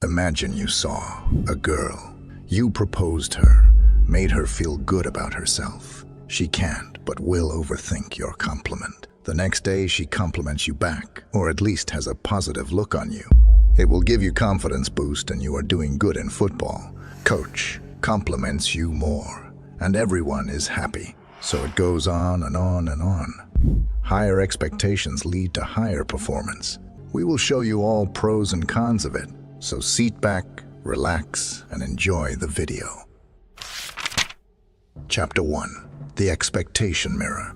Imagine you saw a girl. You proposed her, made her feel good about herself. She can't but will overthink your compliment. The next day she compliments you back, or at least has a positive look on you. It will give you confidence boost and you are doing good in football. Coach compliments you more, and everyone is happy. So it goes on and on and on. Higher expectations lead to higher performance. We will show you all pros and cons of it, so sit back, relax, and enjoy the video. Chapter 1. The Expectation Mirror.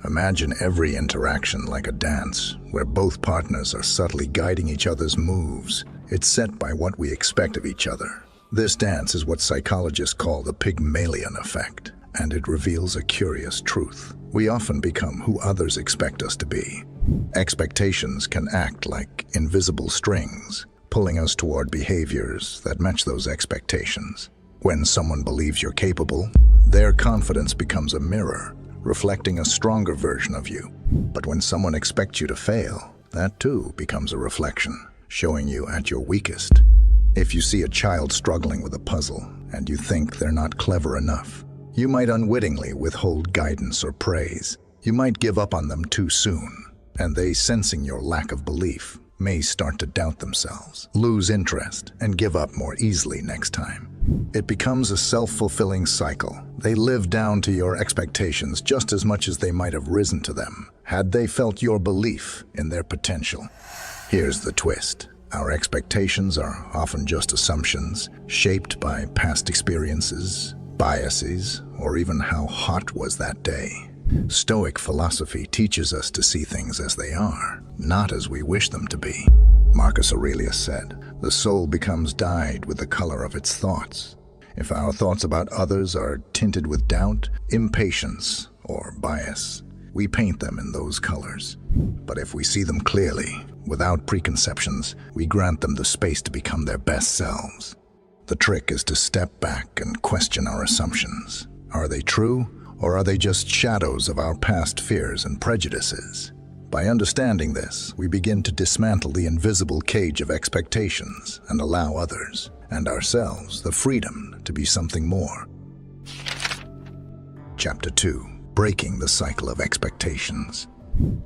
Imagine every interaction like a dance, where both partners are subtly guiding each other's moves. It's set by what we expect of each other. This dance is what psychologists call the Pygmalion effect, and it reveals a curious truth. We often become who others expect us to be. Expectations can act like invisible strings, pulling us toward behaviors that match those expectations. When someone believes you're capable, their confidence becomes a mirror, reflecting a stronger version of you. But when someone expects you to fail, that too becomes a reflection, showing you at your weakest. If you see a child struggling with a puzzle and you think they're not clever enough, you might unwittingly withhold guidance or praise. You might give up on them too soon, and they, sensing your lack of belief, may start to doubt themselves, lose interest, and give up more easily next time. It becomes a self-fulfilling cycle. They live down to your expectations just as much as they might have risen to them, had they felt your belief in their potential. Here's the twist. Our expectations are often just assumptions, shaped by past experiences, biases, or even how hot was that day. Stoic philosophy teaches us to see things as they are, not as we wish them to be. Marcus Aurelius said, "The soul becomes dyed with the color of its thoughts." If our thoughts about others are tinted with doubt, impatience, or bias, we paint them in those colors. But if we see them clearly, without preconceptions, we grant them the space to become their best selves. The trick is to step back and question our assumptions. Are they true, or are they just shadows of our past fears and prejudices? By understanding this, we begin to dismantle the invisible cage of expectations and allow others, and ourselves, the freedom to be something more. Chapter 2. Breaking the Cycle of Expectations.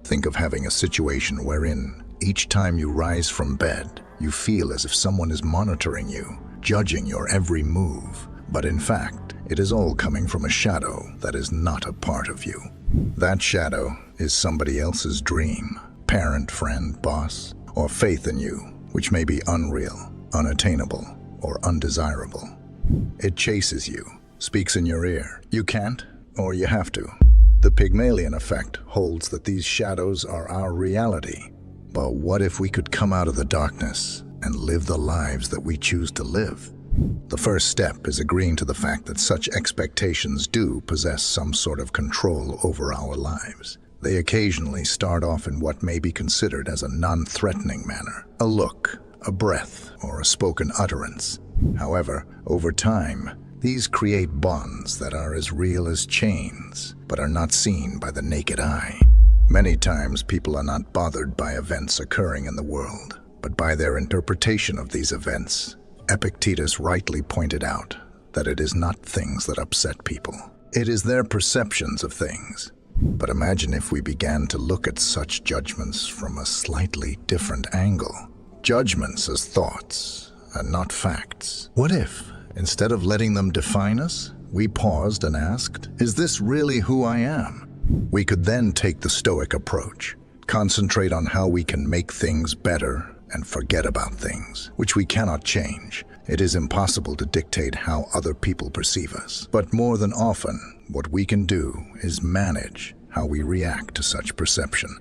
Think of having a situation wherein, each time you rise from bed, you feel as if someone is monitoring you, judging your every move, but in fact, it is all coming from a shadow that is not a part of you. That shadow is somebody else's dream, parent, friend, boss, or faith in you, which may be unreal, unattainable, or undesirable. It chases you, speaks in your ear. You can't, or you have to. The Pygmalion effect holds that these shadows are our reality. But what if we could come out of the darkness and live the lives that we choose to live? The first step is agreeing to the fact that such expectations do possess some sort of control over our lives. They occasionally start off in what may be considered as a non-threatening manner, a look, a breath, or a spoken utterance. However, over time, these create bonds that are as real as chains, but are not seen by the naked eye. Many times, people are not bothered by events occurring in the world, but by their interpretation of these events. Epictetus rightly pointed out that it is not things that upset people. It is their perceptions of things. But imagine if we began to look at such judgments from a slightly different angle. Judgments as thoughts and not facts. What if, instead of letting them define us, we paused and asked, is this really who I am? We could then take the Stoic approach, concentrate on how we can make things better and forget about things which we cannot change. It is impossible to dictate how other people perceive us, but more than often, what we can do is manage how we react to such perception.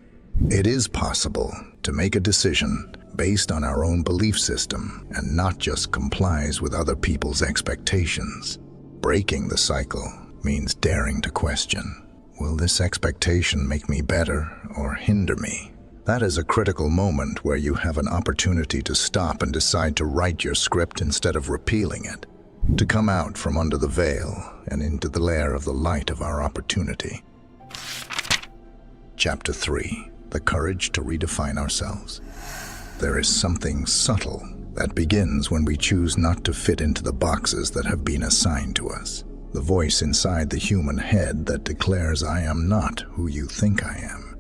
It is possible to make a decision based on our own belief system and not just complies with other people's expectations. Breaking the cycle means daring to question, will this expectation make me better or hinder me? That is a critical moment where you have an opportunity to stop and decide to write your script instead of repealing it, to come out from under the veil and into the lair of the light of our opportunity. Chapter 3. The Courage to Redefine Ourselves. There is something subtle That begins when we choose not to fit into the boxes that have been assigned to us. The voice inside the human head that declares "I am not who you think I am"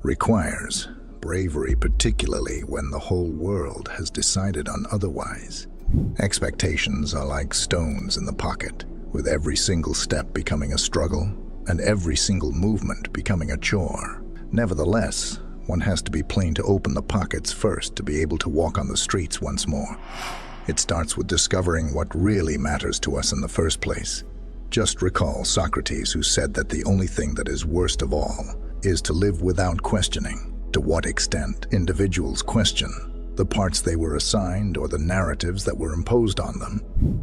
requires bravery, particularly when the whole world has decided on otherwise. Expectations are like stones in the pocket, with every single step becoming a struggle and every single movement becoming a chore. Nevertheless, one has to be plain to open the pockets first to be able to walk on the streets once more. It starts with discovering what really matters to us in the first place. Just recall Socrates, who said that the only thing that is worst of all is to live without questioning. To what extent individuals question the parts they were assigned or the narratives that were imposed on them?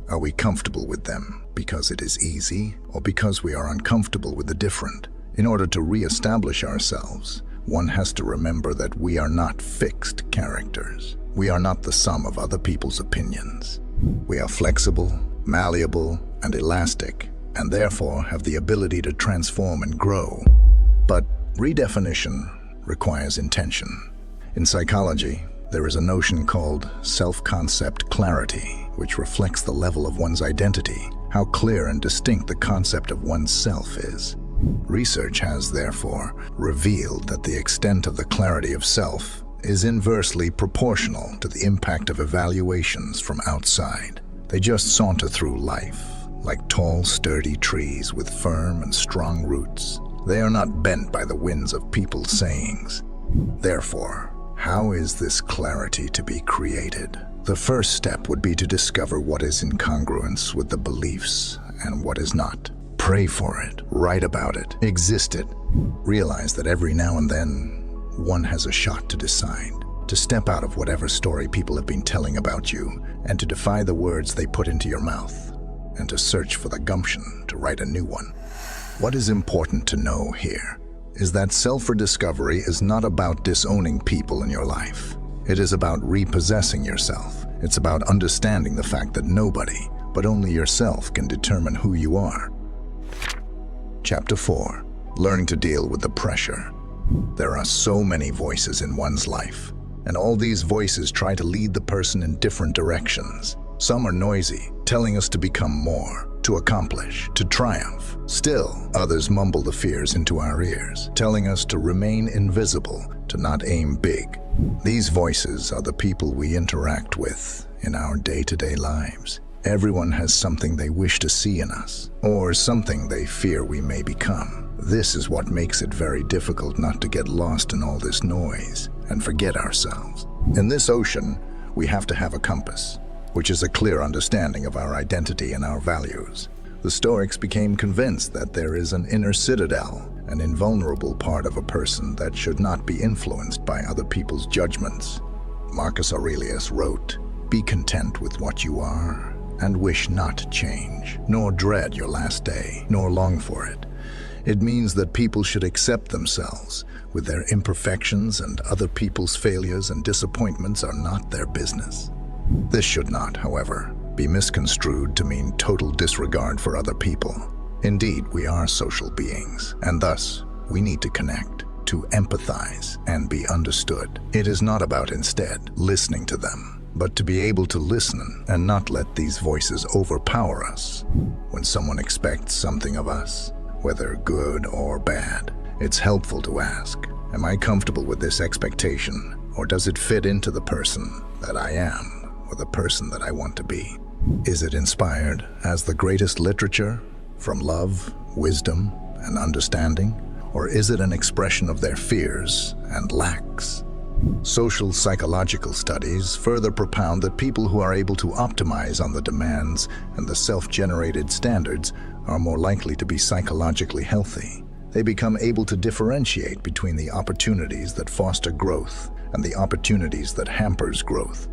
Are we comfortable with them because it is easy, or because we are uncomfortable with the different? In order to re-establish ourselves, one has to remember that we are not fixed characters. We are not the sum of other people's opinions. We are flexible, malleable, and elastic, and therefore have the ability to transform and grow. But redefinition requires intention. In psychology, there is a notion called self-concept clarity, which reflects the level of one's identity, how clear and distinct the concept of oneself is. Research has, therefore, revealed that the extent of the clarity of self is inversely proportional to the impact of evaluations from outside. They just saunter through life like tall, sturdy trees with firm and strong roots. They are not bent by the winds of people's sayings. Therefore, how is this clarity to be created? The first step would be to discover what is in congruence with the beliefs and what is not. Pray for it, write about it, exist it. Realize that every now and then, one has a shot to decide, to step out of whatever story people have been telling about you, and to defy the words they put into your mouth, and to search for the gumption to write a new one. What is important to know here is that self-rediscovery is not about disowning people in your life. It is about repossessing yourself. It's about understanding the fact that nobody, but only yourself, can determine who you are. Chapter 4. Learning to deal with the pressure. There are so many voices in one's life, and all these voices try to lead the person in different directions. Some are noisy, telling us to become more, to accomplish, to triumph. Still, others mumble the fears into our ears, telling us to remain invisible, to not aim big. These voices are the people we interact with in our day-to-day lives. Everyone has something they wish to see in us, or something they fear we may become. This is what makes it very difficult not to get lost in all this noise and forget ourselves. In this ocean, we have to have a compass, which is a clear understanding of our identity and our values. The Stoics became convinced that there is an inner citadel, an invulnerable part of a person that should not be influenced by other people's judgments. Marcus Aurelius wrote, "Be content with what you are, and wish not change, nor dread your last day, nor long for it." It means that people should accept themselves with their imperfections, and other people's failures and disappointments are not their business. This should not, however, be misconstrued to mean total disregard for other people. Indeed, we are social beings, and thus we need to connect, to empathize, and be understood. It is not about instead listening to them, but to be able to listen and not let these voices overpower us. When someone expects something of us, whether good or bad, it's helpful to ask, am I comfortable with this expectation, or does it fit into the person that I am, or the person that I want to be? Is it inspired as the greatest literature, from love, wisdom, and understanding, or is it an expression of their fears and lacks? Social psychological studies further propound that people who are able to optimize on the demands and the self-generated standards are more likely to be psychologically healthy. They become able to differentiate between the opportunities that foster growth and the opportunities that hampers growth.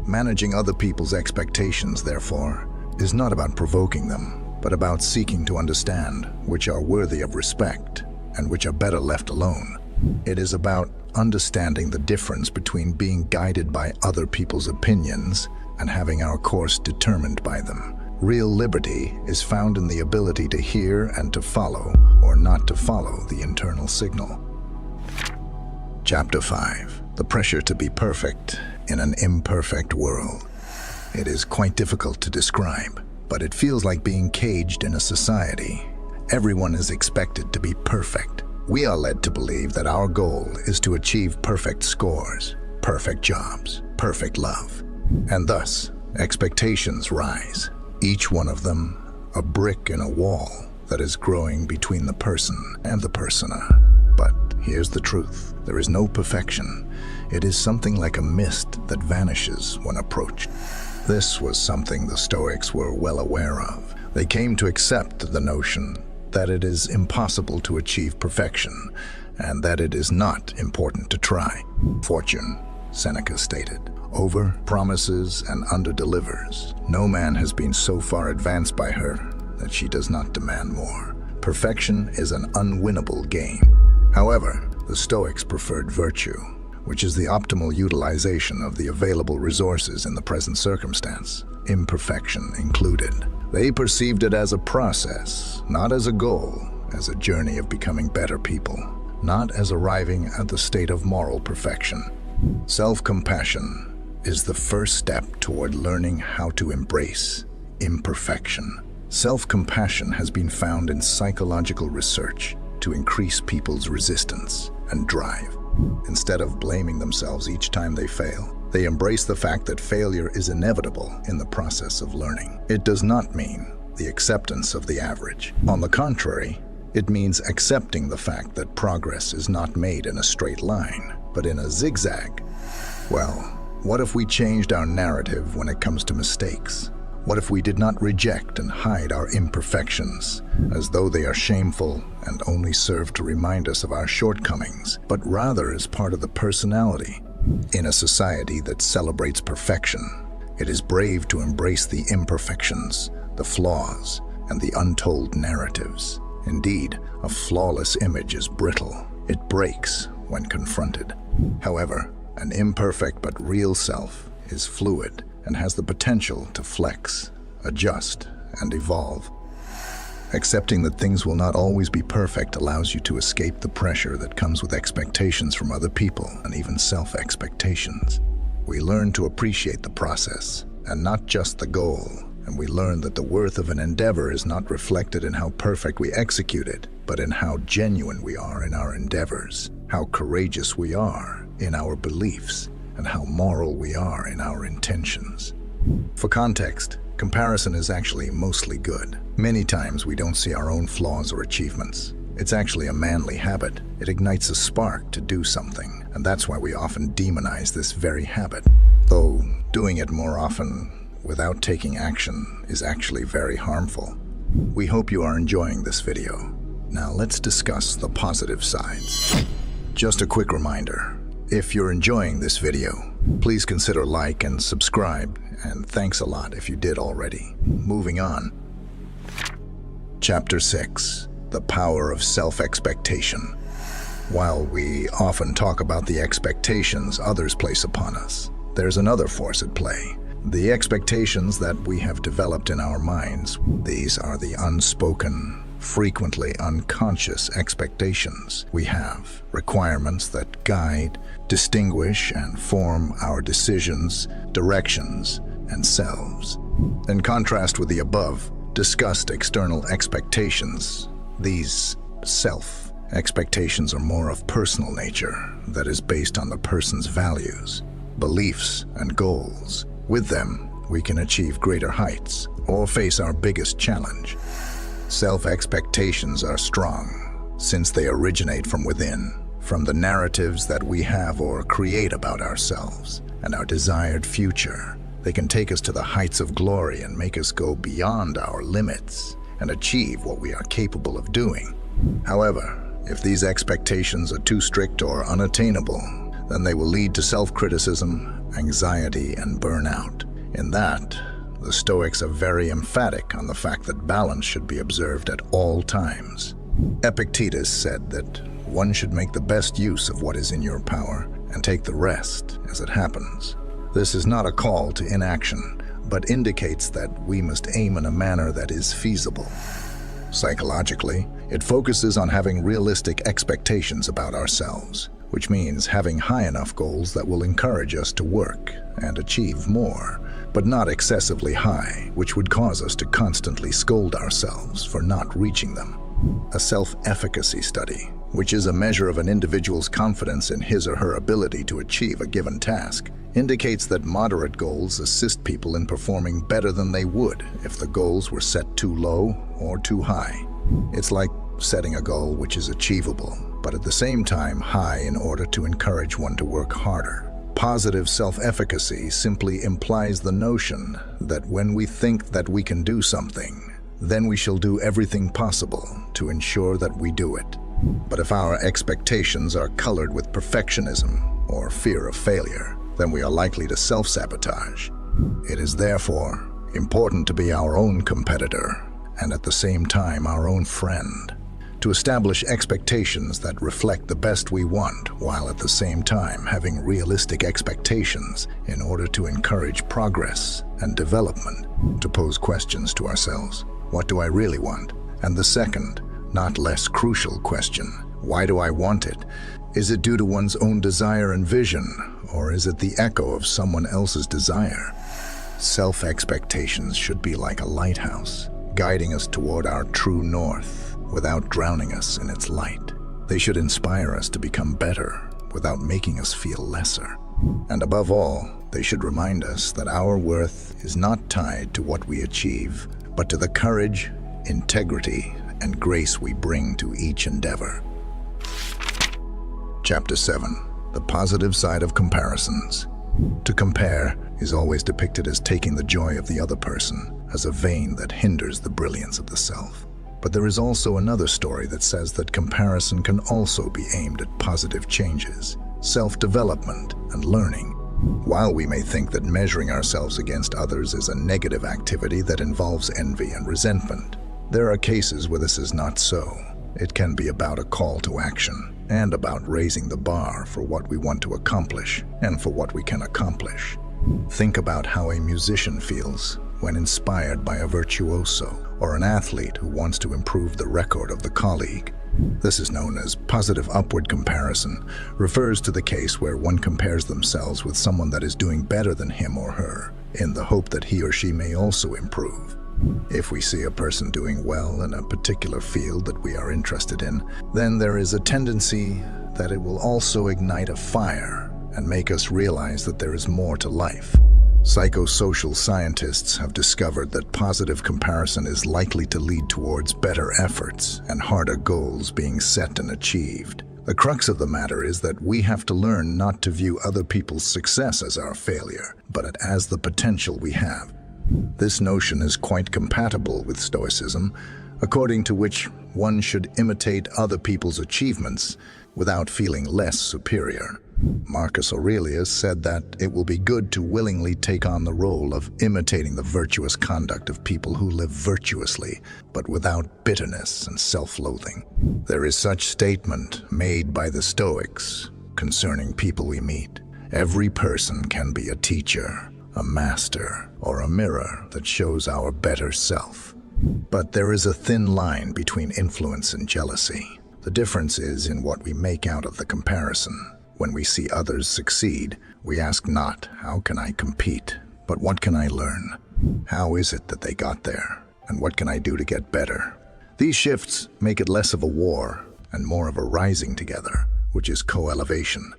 Managing other people's expectations, therefore, is not about provoking them, but about seeking to understand which are worthy of respect and which are better left alone. It is about understanding the difference between being guided by other people's opinions and having our course determined by them. Real liberty is found in the ability to hear and to follow, or not to follow, the internal signal. Chapter 5. The pressure to be perfect in an imperfect world. It is quite difficult to describe, but it feels like being caged in a society. Everyone is expected to be perfect. We are led to believe that our goal is to achieve perfect scores, perfect jobs, perfect love. And thus, expectations rise, each one of them a brick in a wall that is growing between the person and the persona. But here's the truth. There is no perfection. It is something like a mist that vanishes when approached. This was something the Stoics were well aware of. They came to accept the notion that it is impossible to achieve perfection and that it is not important to try. Fortune, Seneca stated, over-promises and under-delivers. No man has been so far advanced by her that she does not demand more. Perfection is an unwinnable game. However, the Stoics preferred virtue, which is the optimal utilization of the available resources in the present circumstance, imperfection included. They perceived it as a process, not as a goal, as a journey of becoming better people, not as arriving at the state of moral perfection. Self-compassion is the first step toward learning how to embrace imperfection. Self-compassion has been found in psychological research to increase people's resistance and drive. Instead of blaming themselves each time they fail, they embrace the fact that failure is inevitable in the process of learning. It does not mean the acceptance of the average. On the contrary, it means accepting the fact that progress is not made in a straight line, but in a zigzag. Well, what if we changed our narrative when it comes to mistakes? What if we did not reject and hide our imperfections as though they are shameful and only serve to remind us of our shortcomings, but rather as part of the personality? In a society that celebrates perfection, it is brave to embrace the imperfections, the flaws, and the untold narratives. Indeed, a flawless image is brittle. It breaks when confronted. However, an imperfect but real self is fluid and has the potential to flex, adjust, and evolve. Accepting that things will not always be perfect allows you to escape the pressure that comes with expectations from other people and even self-expectations. We learn to appreciate the process and not just the goal, and we learn that the worth of an endeavor is not reflected in how perfect we execute it, but in how genuine we are in our endeavors, how courageous we are in our beliefs, and how moral we are in our intentions. For context, comparison is actually mostly good. Many times we don't see our own flaws or achievements. It's actually a manly habit. It ignites a spark to do something, and that's why we often demonize this very habit. Though doing it more often without taking action is actually very harmful. We hope you are enjoying this video. Now let's discuss the positive sides. Just a quick reminder, if you're enjoying this video, please consider like and subscribe, and thanks a lot if you did already. Moving on. Chapter 6. The Power of Self-Expectation. While we often talk about the expectations others place upon us, there's another force at play. The expectations that we have developed in our minds. These are the unspoken, frequently unconscious expectations we have, requirements that guide, distinguish, and form our decisions, directions, and selves. In contrast with the above discussed external expectations, these self-expectations are more of personal nature that is based on the person's values, beliefs, and goals. With them, we can achieve greater heights or face our biggest challenge. Self-expectations are strong since they originate from within, from the narratives that we have or create about ourselves and our desired future. They can take us to the heights of glory and make us go beyond our limits and achieve what we are capable of doing. However, if these expectations are too strict or unattainable, then they will lead to self-criticism, anxiety, and burnout. In that, the Stoics are very emphatic on the fact that balance should be observed at all times. Epictetus said that one should make the best use of what is in your power and take the rest as it happens. This is not a call to inaction, but indicates that we must aim in a manner that is feasible. Psychologically, it focuses on having realistic expectations about ourselves, which means having high enough goals that will encourage us to work and achieve more. but not excessively high, which would cause us to constantly scold ourselves for not reaching them. A self-efficacy study, which is a measure of an individual's confidence in his or her ability to achieve a given task, indicates that moderate goals assist people in performing better than they would if the goals were set too low or too high. It's like setting a goal which is achievable, but at the same time high in order to encourage one to work harder. Positive self-efficacy simply implies the notion that when we think that we can do something, then we shall do everything possible to ensure that we do it. But if our expectations are colored with perfectionism or fear of failure, then we are likely to self-sabotage. It is therefore important to be our own competitor and at the same time our own friend, to establish expectations that reflect the best we want while at the same time having realistic expectations in order to encourage progress and development, to pose questions to ourselves. What do I really want? And the second, not less crucial question, why do I want it? Is it due to one's own desire and vision, or is it the echo of someone else's desire? Self-expectations should be like a lighthouse, guiding us toward our true north without drowning us in its light. They should inspire us to become better without making us feel lesser. And above all, they should remind us that our worth is not tied to what we achieve, but to the courage, integrity, and grace we bring to each endeavor. Chapter 7. The positive side of comparisons. To compare is always depicted as taking the joy of the other person as a vein that hinders the brilliance of the self. But there is also another story that says that comparison can also be aimed at positive changes, self-development, and learning. While we may think that measuring ourselves against others is a negative activity that involves envy and resentment, there are cases where this is not so. It can be about a call to action and about raising the bar for what we want to accomplish and for what we can accomplish. Think about how a musician feels when inspired by a virtuoso or an athlete who wants to improve the record of the colleague. This is known as positive upward comparison, refers to the case where one compares themselves with someone that is doing better than him or her, in the hope that he or she may also improve. If we see a person doing well in a particular field that we are interested in, then there is a tendency that it will also ignite a fire and make us realize that there is more to life. Psychosocial scientists have discovered that positive comparison is likely to lead towards better efforts and harder goals being set and achieved. The crux of the matter is that we have to learn not to view other people's success as our failure, but as the potential we have. This notion is quite compatible with Stoicism, according to which one should imitate other people's achievements without feeling less superior. Marcus Aurelius said that it will be good to willingly take on the role of imitating the virtuous conduct of people who live virtuously, but without bitterness and self-loathing. There is such statement made by the Stoics concerning people we meet. Every person can be a teacher, a master, or a mirror that shows our better self. But there is a thin line between influence and jealousy. The difference is in what we make out of the comparison. When we see others succeed, we ask not, how can I compete, but what can I learn? How is it that they got there? And what can I do to get better? These shifts make it less of a war and more of a rising together, which is co-elevation.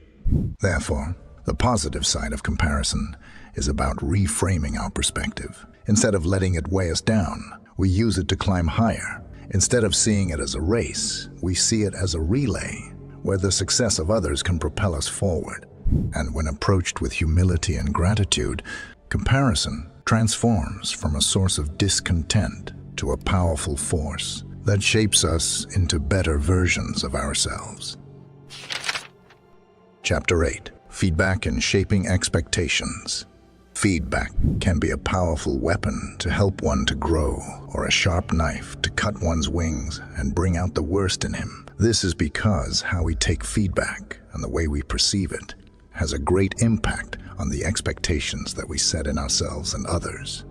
Therefore, the positive side of comparison is about reframing our perspective. Instead of letting it weigh us down, we use it to climb higher. Instead of seeing it as a race, we see it as a relay, where the success of others can propel us forward. And when approached with humility and gratitude, comparison transforms from a source of discontent to a powerful force that shapes us into better versions of ourselves. Chapter 8. Feedback and Shaping Expectations. Feedback can be a powerful weapon to help one to grow, or a sharp knife to cut one's wings and bring out the worst in him. This is because how we take feedback and the way we perceive it has a great impact on the expectations that we set in ourselves and others.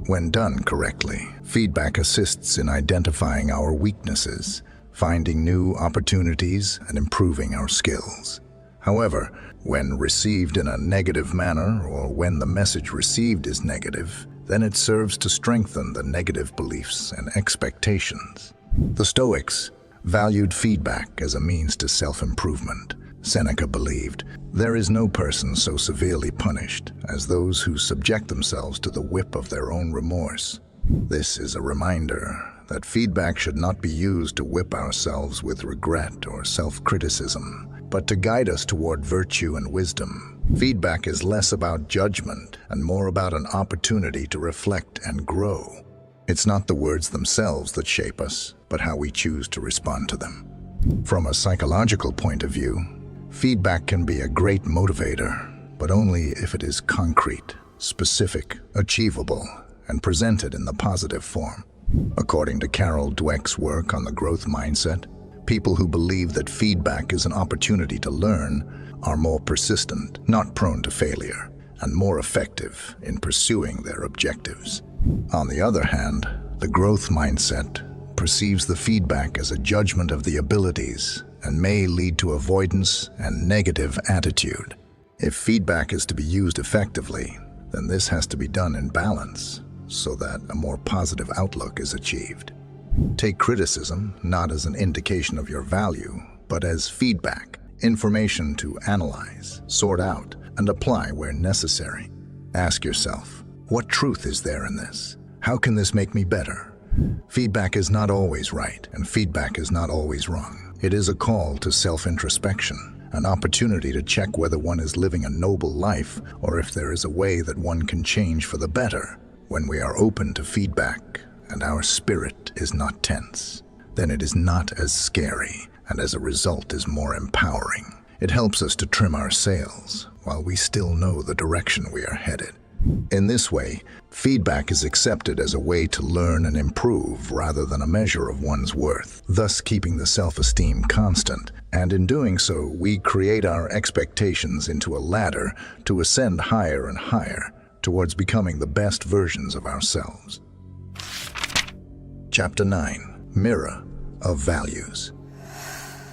When done correctly, feedback assists in identifying our weaknesses, finding new opportunities, and improving our skills. However, when received in a negative manner, or when the message received is negative, then it serves to strengthen the negative beliefs and expectations. The Stoics valued feedback as a means to self-improvement. Seneca believed, "There is no person so severely punished as those who subject themselves to the whip of their own remorse." This is a reminder that feedback should not be used to whip ourselves with regret or self-criticism, but to guide us toward virtue and wisdom. Feedback is less about judgment and more about an opportunity to reflect and grow. It's not the words themselves that shape us, but how we choose to respond to them. From a psychological point of view, feedback can be a great motivator, but only if it is concrete, specific, achievable, and presented in the positive form. According to Carol Dweck's work on the growth mindset, people who believe that feedback is an opportunity to learn are more persistent, not prone to failure, and more effective in pursuing their objectives. On the other hand, the growth mindset perceives the feedback as a judgment of the abilities and may lead to avoidance and negative attitude. If feedback is to be used effectively, then this has to be done in balance so that a more positive outlook is achieved. Take criticism not as an indication of your value, but as feedback, information to analyze, sort out, and apply where necessary. Ask yourself, what truth is there in this? How can this make me better? Feedback is not always right, and feedback is not always wrong. It is a call to self-introspection, an opportunity to check whether one is living a noble life or if there is a way that one can change for the better. When we are open to feedback and our spirit is not tense, then it is not as scary and as a result is more empowering. It helps us to trim our sails while we still know the direction we are headed. In this way, feedback is accepted as a way to learn and improve rather than a measure of one's worth, thus keeping the self-esteem constant. And in doing so, we create our expectations into a ladder to ascend higher and higher towards becoming the best versions of ourselves. Chapter 9. Mirror of Values.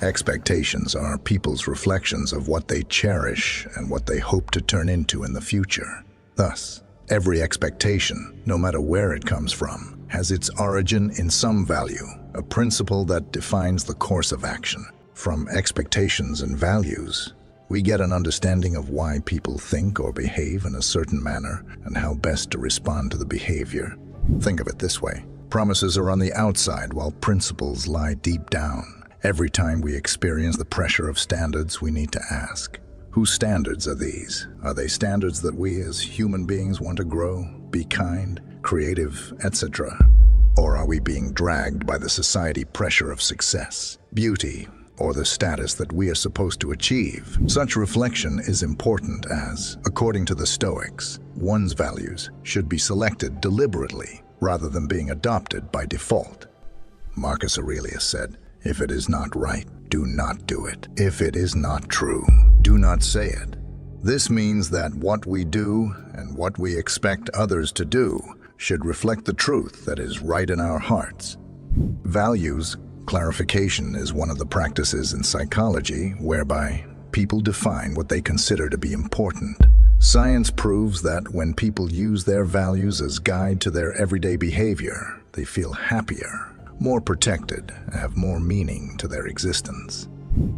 Expectations are people's reflections of what they cherish and what they hope to turn into in the future. Thus, every expectation, no matter where it comes from, has its origin in some value, a principle that defines the course of action. From expectations and values, we get an understanding of why people think or behave in a certain manner and how best to respond to the behavior. Think of it this way. Promises are on the outside while principles lie deep down. Every time we experience the pressure of standards, we need to ask, whose standards are these? Are they standards that we as human beings want to grow, be kind, creative, etc.? Or are we being dragged by the society pressure of success, beauty, or the status that we are supposed to achieve? Such reflection is important as, according to the Stoics, one's values should be selected deliberately rather than being adopted by default. Marcus Aurelius said, "If it is not right, do not do it. If it is not true, do not say it." This means that what we do and what we expect others to do should reflect the truth that is right in our hearts. Values clarification is one of the practices in psychology whereby people define what they consider to be important. Science proves that when people use their values as guide to their everyday behavior, they feel happier, more protected, and have more meaning to their existence.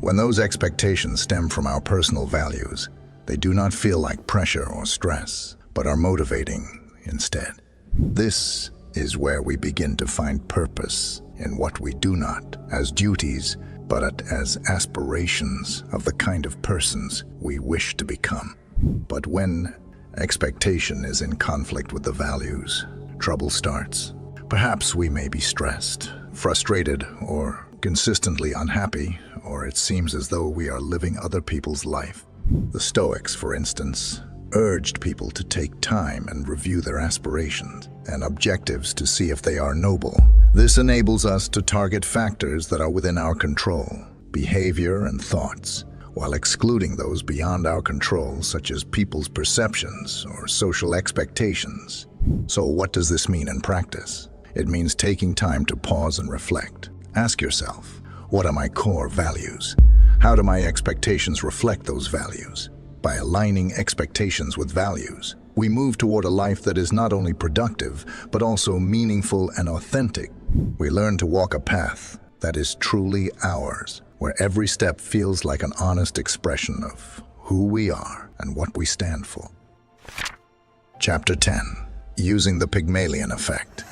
When those expectations stem from our personal values, they do not feel like pressure or stress, but are motivating instead. This is where we begin to find purpose in what we do not as duties, but as aspirations of the kind of persons we wish to become. But when expectation is in conflict with the values, trouble starts. Perhaps we may be stressed, frustrated, or consistently unhappy, or it seems as though we are living other people's life. The Stoics, for instance, urged people to take time and review their aspirations and objectives to see if they are noble. This enables us to target factors that are within our control, behavior and thoughts, while excluding those beyond our control, such as people's perceptions or social expectations. So what does this mean in practice? It means taking time to pause and reflect. Ask yourself, what are my core values? How do my expectations reflect those values? By aligning expectations with values, we move toward a life that is not only productive, but also meaningful and authentic. We learn to walk a path that is truly ours, where every step feels like an honest expression of who we are and what we stand for. Chapter 10. Using the Pygmalion Effect.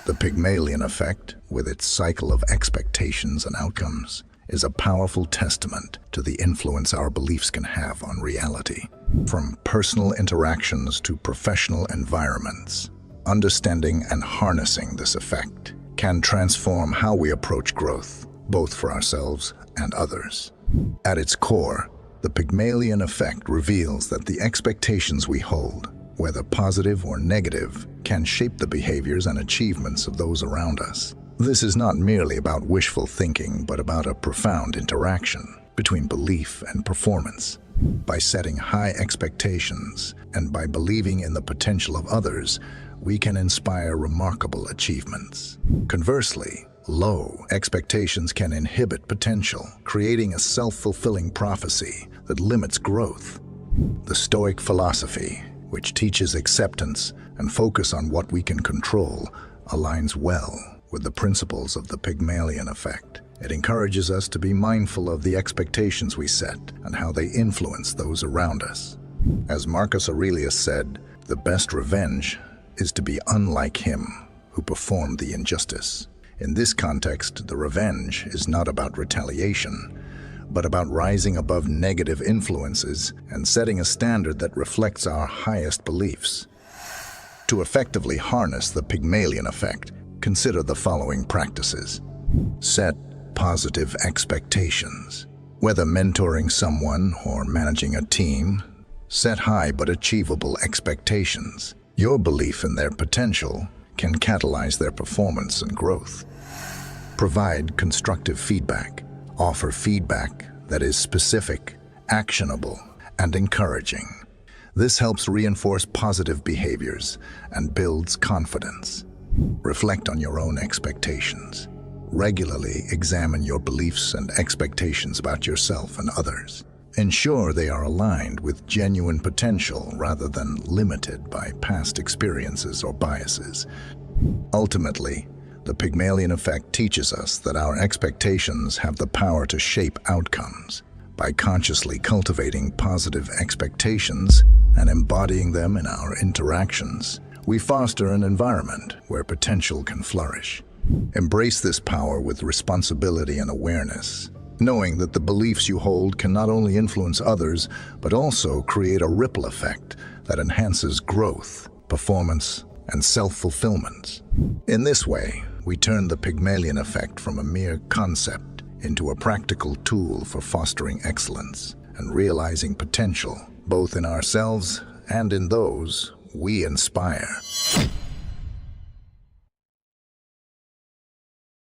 The Pygmalion Effect, with its cycle of expectations and outcomes, is a powerful testament to the influence our beliefs can have on reality. From personal interactions to professional environments, understanding and harnessing this effect can transform how we approach growth, both for ourselves and others. At its core, the Pygmalion Effect reveals that the expectations we hold, whether positive or negative, can shape the behaviors and achievements of those around us. This is not merely about wishful thinking, but about a profound interaction between belief and performance. By setting high expectations and by believing in the potential of others, we can inspire remarkable achievements. Conversely, low expectations can inhibit potential, creating a self-fulfilling prophecy that limits growth. The Stoic philosophy, which teaches acceptance and focus on what we can control, aligns well with the principles of the Pygmalion Effect. It encourages us to be mindful of the expectations we set and how they influence those around us. As Marcus Aurelius said, the best revenge is to be unlike him who performed the injustice. In this context, the revenge is not about retaliation, but about rising above negative influences and setting a standard that reflects our highest beliefs. To effectively harness the Pygmalion Effect, consider the following practices. Set positive expectations. Whether mentoring someone or managing a team, set high but achievable expectations. Your belief in their potential can catalyze their performance and growth. Provide constructive feedback. Offer feedback that is specific, actionable, and encouraging. This helps reinforce positive behaviors and builds confidence. Reflect on your own expectations. Regularly examine your beliefs and expectations about yourself and others. Ensure they are aligned with genuine potential rather than limited by past experiences or biases. Ultimately, the Pygmalion Effect teaches us that our expectations have the power to shape outcomes. By consciously cultivating positive expectations and embodying them in our interactions, we foster an environment where potential can flourish. Embrace this power with responsibility and awareness, knowing that the beliefs you hold can not only influence others, but also create a ripple effect that enhances growth, performance, and self-fulfillment. In this way, we turn the Pygmalion Effect from a mere concept into a practical tool for fostering excellence and realizing potential, both in ourselves and in those we inspire.